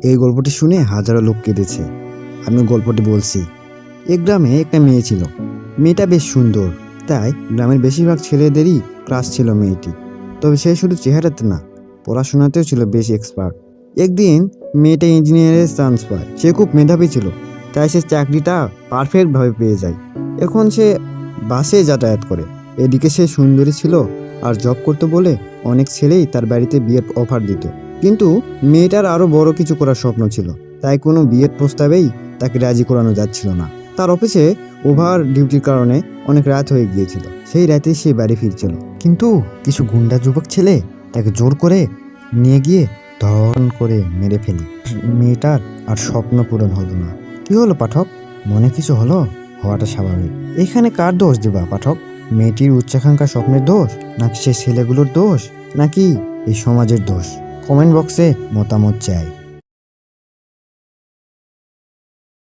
এই গল্পটি শুনে হাজারো লোক কেঁদেছে। আমি গল্পটি বলছি। এক গ্রামে একটা মেয়ে ছিল। মেয়েটা বেশ সুন্দর, তাই গ্রামের বেশিরভাগ ছেলেদেরই ক্রাশ ছিল মেয়েটি। তবে সে শুধু চেহারাতে না, পড়াশোনাতেও ছিল বেশ এক্সপার্ট। একদিন মেয়েটা ইঞ্জিনিয়ারের চান্স পায়। সে খুব মেধাবী ছিল, তাই সে চাকরিটা পারফেক্টভাবে পেয়ে যায়। এখন সে বাসে যাতায়াত করে। এদিকে সে সুন্দরী ছিল আর জব করতে বলে অনেক ছেলেই তার বাড়িতে বিয়ের অফার দিত। কিন্তু মেয়েটার আরও বড় কিছু করার স্বপ্ন ছিল, তাই কোনো বিয়ের প্রস্তাবেই তাকে রাজি করানো যাচ্ছিল না। তার অফিসে ওভার ডিউটির কারণে অনেক রাত হয়ে গিয়েছিল। সেই রাতে সে বাড়ি ফিরছিল, কিন্তু কিছু গুন্ডা যুবক ছেলে তাকে জোর করে নিয়ে গিয়ে ধর্ষণ করে মেরে ফেলে। মেয়েটার আর স্বপ্ন পূরণ হলো না। কি হলো পাঠক, মনে কিছু হলো? হওয়াটা স্বাভাবিক। এখানে কার দোষ দিবা পাঠক? মেয়েটির উচ্চাকাঙ্ক্ষা স্বপ্নের দোষ, নাকি সে ছেলেগুলোর দোষ, নাকি এই সমাজের দোষ? কমেন্ট বক্সে মতামত চাই।